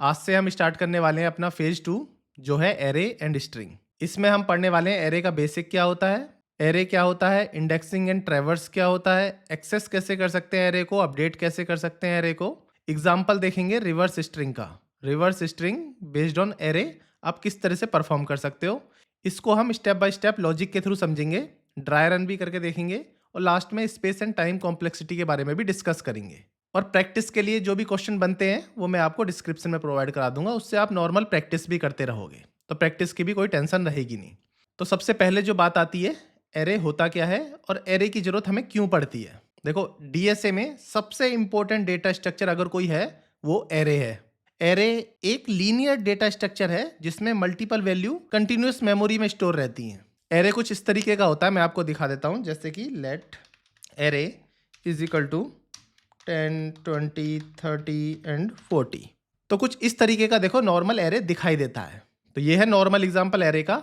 आज से हम स्टार्ट करने वाले हैं अपना फेज 2 जो है एरे एंड स्ट्रिंग। इसमें हम पढ़ने वाले हैं एरे का बेसिक क्या होता है, एरे क्या होता है, इंडेक्सिंग एंड ट्रैवर्स क्या होता है, एक्सेस कैसे कर सकते हैं एरे को, अपडेट कैसे कर सकते हैं एरे को। एग्जाम्पल देखेंगे रिवर्स स्ट्रिंग का। Reverse string based on array आप किस तरह से परफॉर्म कर सकते हो, इसको हम स्टेप बाय स्टेप लॉजिक के थ्रू समझेंगे, ड्राई रन भी करके देखेंगे और लास्ट में स्पेस एंड टाइम कॉम्प्लेक्सिटी के बारे में भी डिस्कस करेंगे। और प्रैक्टिस के लिए जो भी क्वेश्चन बनते हैं वो मैं आपको डिस्क्रिप्शन में प्रोवाइड करा दूंगा, उससे आप नॉर्मल प्रैक्टिस भी करते रहोगे, तो प्रैक्टिस की भी कोई टेंशन रहेगी नहीं। तो सबसे पहले जो बात आती है, एरे होता क्या है और एरे की जरूरत हमें क्यों पड़ती है। देखो, डीएसए में सबसे इंपॉर्टेंट डेटा स्ट्रक्चर अगर कोई है वो एरे है। एरे एक लीनियर डेटा स्ट्रक्चर है जिसमें मल्टीपल वैल्यू कंटिन्यूस मेमोरी में स्टोर रहती हैं। एरे कुछ इस तरीके का होता है, मैं आपको दिखा देता हूं, जैसे कि let array is equal to 10, 20, 30 and 40। तो कुछ इस तरीके का देखो नॉर्मल एरे दिखाई देता है। तो ये है नॉर्मल एग्जांपल एरे का।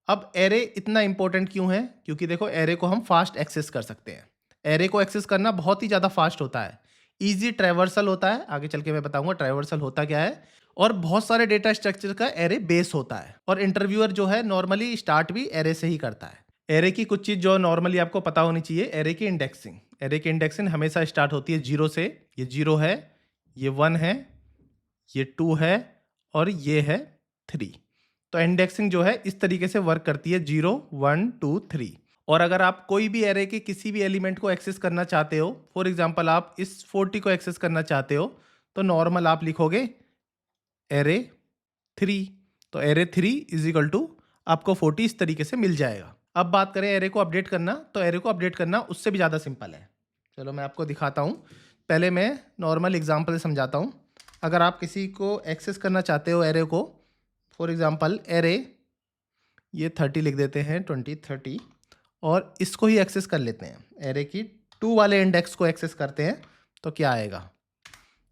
अब एरे इतना इंपॉर्टेंट क्यों है, क्योंकि देखो एरे को हम फास्ट एक्सेस कर सकते हैं। एरे को एक्सेस करना बहुत ही ज़्यादा फास्ट होता है, ईजी ट्रैवर्सल होता है, आगे चल के मैं बताऊंगा ट्रैवर्सल होता क्या है। और बहुत सारे डेटा स्ट्रक्चर का एरे बेस होता है और इंटरव्यूअर जो है नॉर्मली स्टार्ट भी एरे से ही करता है। एरे की कुछ चीज़ जो नॉर्मली आपको पता होनी चाहिए, एरे की इंडेक्सिंग। एरे की इंडेक्सिंग हमेशा स्टार्ट होती है जीरो से। ये जीरो है, ये वन है, ये टू है और ये है थ्री। तो इंडेक्सिंग जो है इस तरीके से वर्क करती है, 0, 1, 2, 3। और अगर आप कोई भी एरे के किसी भी एलिमेंट को एक्सेस करना चाहते हो, फॉर एग्जांपल आप इस 40 को एक्सेस करना चाहते हो, तो नॉर्मल आप लिखोगे एरे 3। तो एरे 3 इज इक्वल टू आपको 40 इस तरीके से मिल जाएगा। अब बात करें एरे को अपडेट करना, तो एरे को अपडेट करना उससे भी ज़्यादा सिंपल है। चलो मैं आपको दिखाता हूँ। पहले मैं नॉर्मल एग्जांपल से समझाता हूँ। अगर आप किसी को एक्सेस करना चाहते हो एरे को, फॉर एग्जांपल एरे ये 30 लिख देते हैं, 20, 30, और इसको ही एक्सेस कर लेते हैं। एरे की 2 वाले इंडेक्स को एक्सेस करते हैं तो क्या आएगा,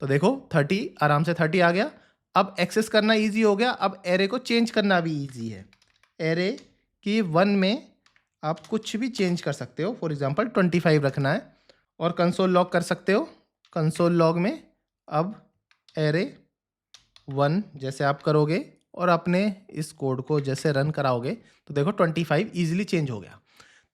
तो देखो 30 आराम से 30 आ गया। अब एक्सेस करना इजी हो गया, अब एरे को चेंज करना भी इजी है। एरे की 1 में आप कुछ भी चेंज कर सकते हो, फॉर एग्जांपल 25 रखना है और कंसोल लॉग कर सकते हो। कंसोल लॉग में अब एरे 1 जैसे आप करोगे और अपने इस कोड को जैसे रन कराओगे तो देखो 25 ईजिली चेंज हो गया।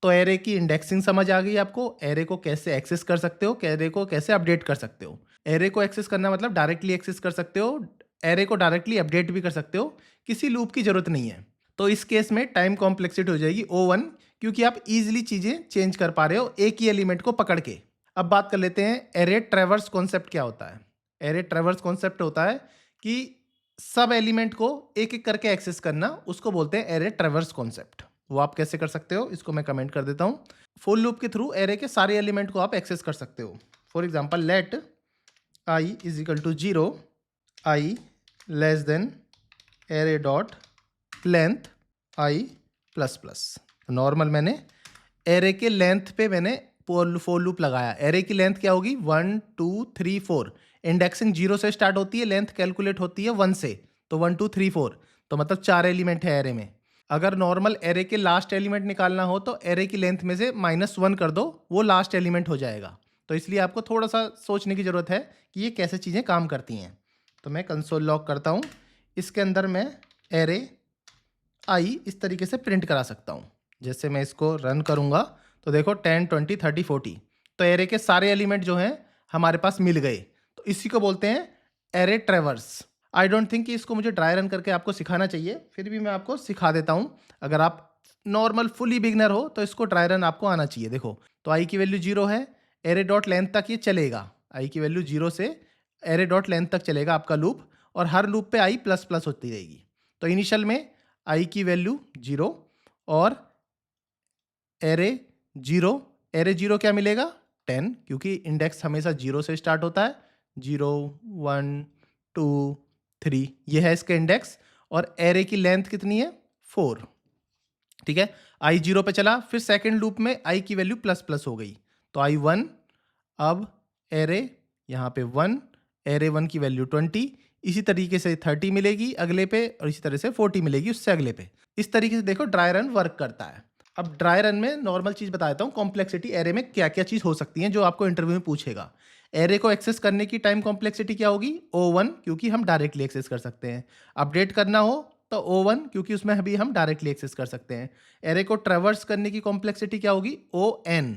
तो एरे की इंडेक्सिंग समझ आ गई आपको, एरे को कैसे एक्सेस कर सकते हो, एरे को कैसे अपडेट कर सकते हो। एरे को एक्सेस करना मतलब डायरेक्टली एक्सेस कर सकते हो, एरे को डायरेक्टली अपडेट भी कर सकते हो, किसी लूप की जरूरत नहीं है। तो इस केस में टाइम कॉम्प्लेक्सिटी हो जाएगी O1, क्योंकि आप इजीली चीजें चेंज कर पा रहे हो एक ही एलिमेंट को पकड़ के। अब बात कर लेते हैं एरे ट्रैवर्स कॉन्सेप्ट क्या होता है। एरे ट्रैवर्स कॉन्सेप्ट होता है कि सब एलिमेंट को एक एक करके एक्सेस करना, उसको बोलते हैं एरे ट्रैवर्स कॉन्सेप्ट। वो आप कैसे कर सकते हो, इसको मैं कमेंट कर देता हूँ। फुल लूप के थ्रू एरे के सारे एलिमेंट को आप एक्सेस कर सकते हो। For example let i is equal to 0, i less than array dot length i plus plus. Normal मैंने एरे के लेंथ पे मैंने फॉर लूप लगाया। एरे की लेंथ क्या होगी, 1, 2, 3, 4। इंडेक्सिंग 0 से स्टार्ट होती है, लेंथ कैलकुलेट होती है 1 से, तो 1, 2, 3, 4, तो मतलब 4 एलिमेंट है एरे में। अगर नॉर्मल एरे के लास्ट एलिमेंट निकालना हो तो एरे की लेंथ में से -1 कर दो, वो लास्ट एलिमेंट हो जाएगा। तो इसलिए आपको थोड़ा सा सोचने की ज़रूरत है कि ये कैसे चीज़ें काम करती हैं। तो मैं कंसोल लॉग करता हूँ, इसके अंदर मैं एरे आई इस तरीके से प्रिंट करा सकता हूँ। जैसे मैं इसको रन करूँगा तो देखो 10, 20, 30, 40, तो एरे के सारे एलिमेंट जो हैं हमारे पास मिल गए। तो इसी को बोलते हैं array traverse. I don't think कि इसको मुझे ड्राई रन करके आपको सिखाना चाहिए, फिर भी मैं आपको सिखा देता हूँ। अगर आप नॉर्मल फुली बिगनर हो तो इसको ड्राई रन आपको आना चाहिए। देखो, तो आई की वैल्यू 0 है, एरे डॉट लेंथ तक ये चलेगा। आई की वैल्यू 0 से एरे डॉट लेंथ तक चलेगा आपका लूप, और हर लूप पे आई प्लस प्लस होती रहेगी। तो इनिशियल में आई की वैल्यू 0 और एरे 0। एरे 0 क्या मिलेगा, 10, क्योंकि इंडेक्स हमेशा 0 से स्टार्ट होता है। 0, 1, 2, 3, ये है इसका इंडेक्स। और एरे की लेंथ कितनी है, 4। ठीक है, आई 0 पे चला, फिर सेकंड लूप में आई की वैल्यू प्लस प्लस हो गई, तो आई 1। अब एरे यहाँ पे 1, एरे 1 की वैल्यू 20, इसी तरीके से 30 मिलेगी अगले पे, और इसी तरह से 40 मिलेगी उससे अगले पे। इस तरीके से देखो ड्राई रन वर्क करता है। अब ड्राई रन में नॉर्मल चीज़ बता देता हूँ, कॉम्प्लेक्सिटी एरे में क्या क्या चीज़ हो सकती है जो आपको इंटरव्यू में पूछेगा। एरे को एक्सेस करने की टाइम कॉम्प्लेक्सिटी क्या होगी? O1, क्योंकि हम डायरेक्टली एक्सेस कर सकते हैं। अपडेट करना हो तो O1, क्योंकि उसमें भी हम डायरेक्टली एक्सेस कर सकते हैं। एरे को ट्रैवर्स करने की कॉम्प्लेक्सिटी क्या होगी? ON।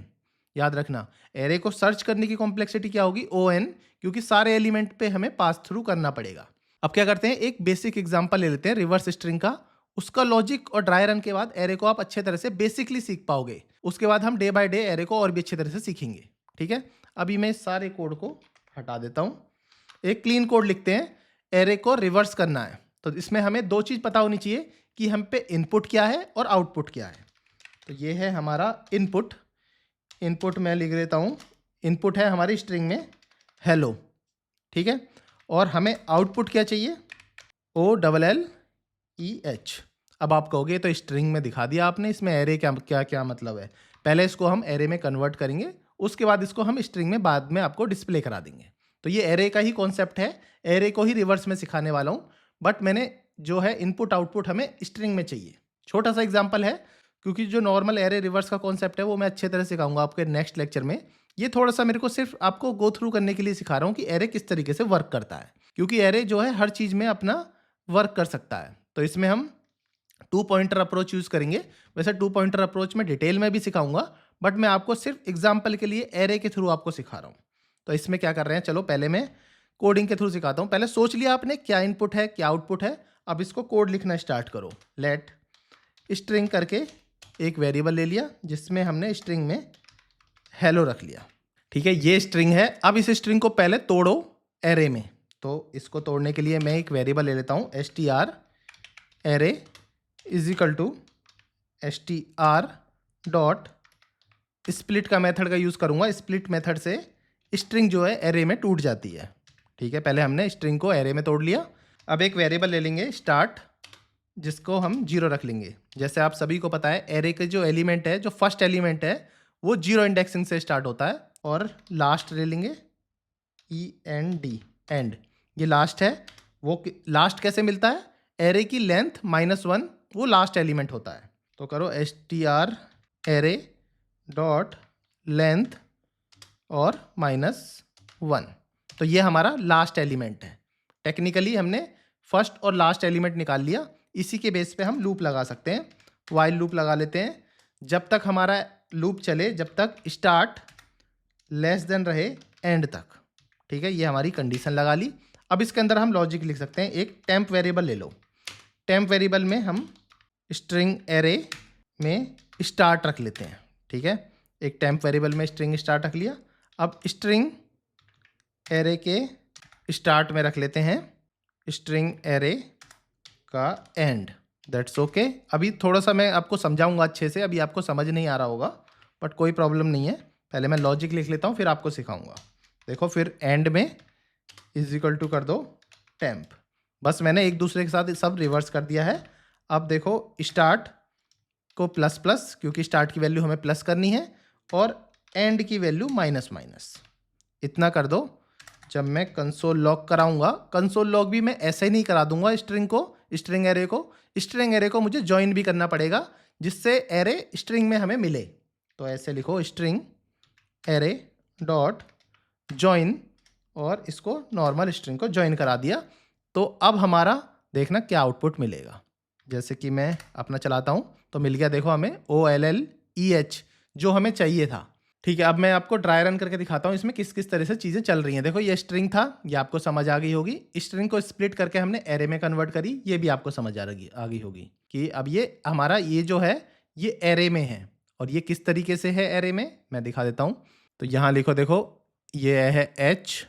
याद रखना, एरे को सर्च करने की कॉम्प्लेक्सिटी क्या होगी? ON, क्योंकि सारे एलिमेंट पे हमें पास थ्रू करना पड़ेगा। अब क्या करते हैं, एक बेसिक एग्जांपल ले लेते हैं रिवर्स स्ट्रिंग का। उसका लॉजिक और ड्राई रन के बाद एरे को आप अच्छे तरह से बेसिकली सीख पाओगे। उसके बाद हम डे बाय डे एरे को और भी अच्छी तरह से सीखेंगे। ठीक है, अभी मैं इस सारे कोड को हटा देता हूँ। एक क्लीन कोड लिखते हैं, एरे को रिवर्स करना है। तो इसमें हमें दो चीज़ पता होनी चाहिए कि हम पे इनपुट क्या है और आउटपुट क्या है। तो ये है हमारा इनपुट। इनपुट मैं लिख देता हूँ, इनपुट है हमारी स्ट्रिंग में हेलो। ठीक है, और हमें आउटपुट क्या चाहिए? OLLEH। अब आप कहोगे तो स्ट्रिंग में दिखा दिया आपने, इसमें एरे क्या क्या क्या मतलब है? पहले इसको हम एरे में कन्वर्ट करेंगे, उसके बाद इसको हम स्ट्रिंग में बाद में आपको डिस्प्ले करा देंगे। तो ये एरे का ही कॉन्सेप्ट है, एरे को ही रिवर्स में सिखाने वाला हूँ। बट मैंने जो है इनपुट आउटपुट हमें स्ट्रिंग में चाहिए। छोटा सा एग्जाम्पल है, क्योंकि जो नॉर्मल एरे रिवर्स का कॉन्सेप्ट है वो मैं अच्छे तरह से सिखाऊंगा आपके नेक्स्ट लेक्चर में। ये थोड़ा सा मेरे को सिर्फ आपको गो थ्रू करने के लिए सिखा रहा हूँ कि एरे किस तरीके से वर्क करता है, क्योंकि एरे जो है हर चीज़ में अपना वर्क कर सकता है। तो इसमें हम 2 पॉइंटर अप्रोच यूज़ करेंगे। वैसे 2 पॉइंटर अप्रोच में डिटेल में भी सिखाऊंगा, बट मैं आपको सिर्फ एग्जाम्पल के लिए एरे के थ्रू आपको सिखा रहा हूँ। तो इसमें क्या कर रहे हैं, चलो पहले मैं कोडिंग के थ्रू सिखाता हूँ। पहले सोच लिया आपने क्या इनपुट है क्या आउटपुट है, अब इसको कोड लिखना स्टार्ट करो। लेट स्ट्रिंग करके एक वेरिएबल ले लिया जिसमें हमने स्ट्रिंग में हेलो रख लिया। ठीक है, ये स्ट्रिंग है। अब इस स्ट्रिंग को पहले तोड़ो एरे में। तो इसको तोड़ने के लिए मैं एक वेरिएबल ले लेता हूँ, str array is equal to str dot split का मेथड का यूज़ करूँगा। स्प्लिट मेथड से स्ट्रिंग जो है एरे में टूट जाती है। ठीक है, पहले हमने स्ट्रिंग को एरे में तोड़ लिया। अब एक वेरिएबल ले लेंगे स्टार्ट, जिसको हम 0 रख लेंगे। जैसे आप सभी को पता है एरे के जो एलिमेंट है, जो फर्स्ट एलिमेंट है वो 0 इंडेक्सिंग से स्टार्ट होता है। और लास्ट ले लेंगे END, एंड। ये लास्ट है। वो लास्ट कैसे मिलता है? एरे की लेंथ -1 वो लास्ट एलिमेंट होता है। तो करो str एरे डॉट लेंथ और -1। तो ये हमारा लास्ट एलिमेंट है। टेक्निकली हमने फर्स्ट और लास्ट एलिमेंट निकाल लिया। इसी के बेस पे हम लूप लगा सकते हैं। वाइल लूप लगा लेते हैं, जब तक हमारा लूप चले, जब तक स्टार्ट लेस देन रहे एंड तक। ठीक है, ये हमारी कंडीशन लगा ली। अब इसके अंदर हम लॉजिक लिख सकते हैं। एक टेम्प वेरिएबल ले लो। टेम्प वेरिएबल में हम स्ट्रिंग एरे में स्टार्ट रख लेते हैं। ठीक है, एक टेम्प वेरिएबल में स्ट्रिंग स्टार्ट रख लिया। अब स्ट्रिंग एरे के स्टार्ट में रख लेते हैं स्ट्रिंग एरे का एंड। That's okay. अभी थोड़ा सा मैं आपको समझाऊंगा अच्छे से, अभी आपको समझ नहीं आ रहा होगा, बट कोई प्रॉब्लम नहीं है। पहले मैं लॉजिक लिख लेता हूँ, फिर आपको सिखाऊंगा। देखो, फिर एंड में इज इक्वल टू कर दो टेम्प। बस मैंने एक दूसरे के साथ सब रिवर्स कर दिया है। अब देखो, स्टार्ट को प्लस प्लस, क्योंकि स्टार्ट की वैल्यू हमें प्लस करनी है, और एंड की वैल्यू माइनस माइनस। इतना कर दो। जब मैं कंसोल लॉग कराऊंगा, कंसोल लॉग भी मैं ऐसे ही नहीं करा दूंगा स्ट्रिंग को, स्ट्रिंग एरे को मुझे ज्वाइन भी करना पड़ेगा, जिससे एरे स्ट्रिंग में हमें मिले। तो ऐसे लिखो स्ट्रिंग एरे डॉट ज्वाइन, और इसको नॉर्मल स्ट्रिंग को ज्वाइन करा दिया। तो अब हमारा देखना क्या आउटपुट मिलेगा। जैसे कि मैं अपना चलाता हूँ तो मिल गया, देखो हमें OLLEH जो हमें चाहिए था। ठीक है, अब मैं आपको ड्राई रन करके दिखाता हूँ इसमें किस किस तरह से चीज़ें चल रही हैं। देखो, ये स्ट्रिंग था, ये आपको समझ आ गई होगी। स्ट्रिंग को स्प्लिट करके हमने एरे में कन्वर्ट करी, ये भी आपको समझ आ गई होगी कि अब ये हमारा ये जो है ये एरे में है। और ये किस तरीके से है एरे में, मैं दिखा देता हूँ। तो यहाँ लिखो, देखो ये है H,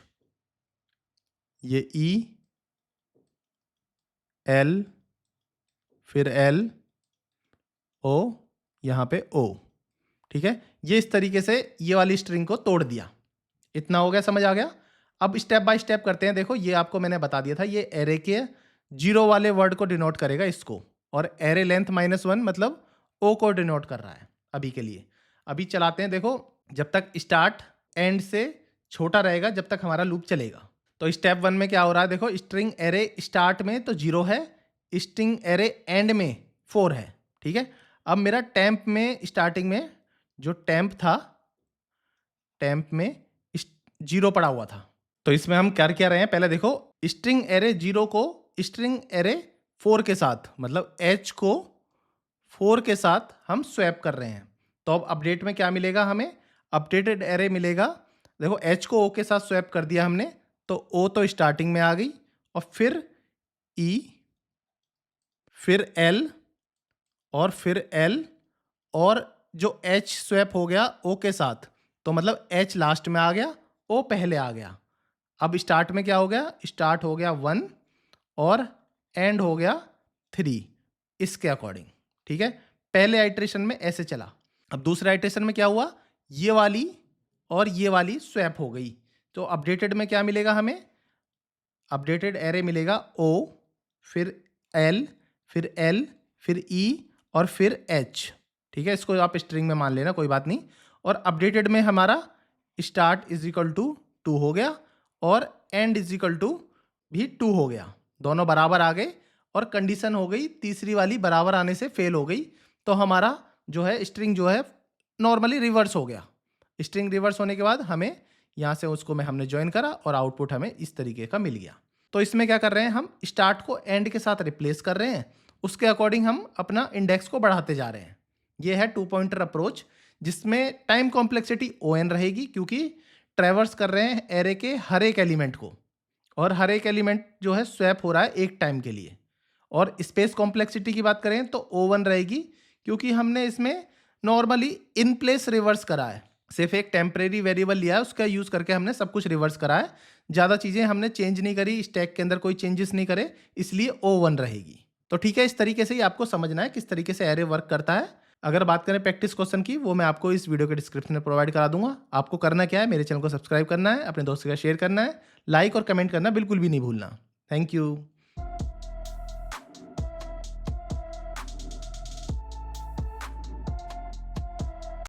ये E, L, फिर L, O, यहाँ पे O। ठीक है, ये इस तरीके से ये वाली स्ट्रिंग को तोड़ दिया। इतना हो गया, समझ आ गया। अब स्टेप बाय स्टेप करते हैं। देखो, ये आपको मैंने बता दिया था, ये एरे के 0 वाले वर्ड को डिनोट करेगा इसको, और एरे लेंथ -1 मतलब O को डिनोट कर रहा है अभी के लिए। अभी चलाते हैं। देखो, जब तक स्टार्ट एंड से छोटा रहेगा जब तक हमारा लूप चलेगा। तो स्टेप 1 में क्या हो रहा है, देखो स्ट्रिंग एरे स्टार्ट में तो 0 है, स्ट्रिंग एरे एंड में 4 है। ठीक है, अब मेरा टेम्प में स्टार्टिंग में जो टेम्प था, टेम्प में 0 पड़ा हुआ था। तो इसमें हम कर क्या रहे हैं, पहले देखो स्ट्रिंग एरे 0 को स्ट्रिंग एरे 4 के साथ, मतलब h को 4 के साथ हम स्वैप कर रहे हैं। तो अब अपडेट में क्या मिलेगा हमें, अपडेटेड एरे मिलेगा। देखो h को o के साथ स्वैप कर दिया हमने, तो o तो स्टार्टिंग में आ गई, और फिर e, फिर l, और फिर l, और जो h स्वैप हो गया o के साथ, तो मतलब h लास्ट में आ गया, o पहले आ गया। अब स्टार्ट में क्या हो गया, स्टार्ट हो गया 1 और एंड हो गया 3 इसके अकॉर्डिंग। ठीक है, पहले आइट्रेशन में ऐसे चला। अब दूसरे आइट्रेशन में क्या हुआ, ये वाली और ये वाली स्वैप हो गई। तो अपडेटेड में क्या मिलेगा हमें, अपडेटेड एरे मिलेगा o, फिर l, फिर l, फिर e, और फिर h। ठीक है, इसको आप स्ट्रिंग में मान लेना, कोई बात नहीं। और अपडेटेड में हमारा स्टार्ट इज इक्वल टू 2 हो गया, और एंड इज इक्वल टू भी 2 हो गया। दोनों बराबर आ गए, और कंडीशन हो गई तीसरी वाली बराबर आने से फेल हो गई। तो हमारा जो है स्ट्रिंग जो है नॉर्मली रिवर्स हो गया। स्ट्रिंग रिवर्स होने के बाद हमें यहाँ से उसको में हमने ज्वाइन करा, और आउटपुट हमें इस तरीके का मिल गया। तो इसमें क्या कर रहे हैं, हम स्टार्ट को एंड के साथ रिप्लेस कर रहे हैं, उसके अकॉर्डिंग हम अपना इंडेक्स को बढ़ाते जा रहे हैं। ये है 2 पॉइंटर अप्रोच, जिसमें टाइम कॉम्प्लेक्सिटी ON रहेगी, क्योंकि ट्रैवर्स कर रहे हैं एरे के हर एक एलिमेंट को, और हर एक एलिमेंट जो है स्वैप हो रहा है एक टाइम के लिए। और स्पेस कॉम्प्लेक्सिटी की बात करें तो O1 रहेगी, क्योंकि हमने इसमें नॉर्मली इन प्लेस रिवर्स करा है, सिर्फ एक टेम्परेरी वेरिएबल लिया है, उसका यूज़ करके हमने सब कुछ रिवर्स करा है। ज़्यादा चीज़ें हमने चेंज नहीं करी, स्टैक के अंदर कोई चेंजेस नहीं करे, इसलिए O1 रहेगी। तो ठीक है, इस तरीके से ही आपको समझना है किस तरीके से एरे वर्क करता है। अगर बात करें प्रैक्टिस क्वेश्चन की, वो मैं आपको इस वीडियो के डिस्क्रिप्शन में प्रोवाइड करा दूंगा। आपको करना क्या है, मेरे चैनल को सब्सक्राइब करना है, अपने दोस्तों के साथ शेयर करना है, लाइक और कमेंट करना बिल्कुल भी नहीं भूलना। Thank you.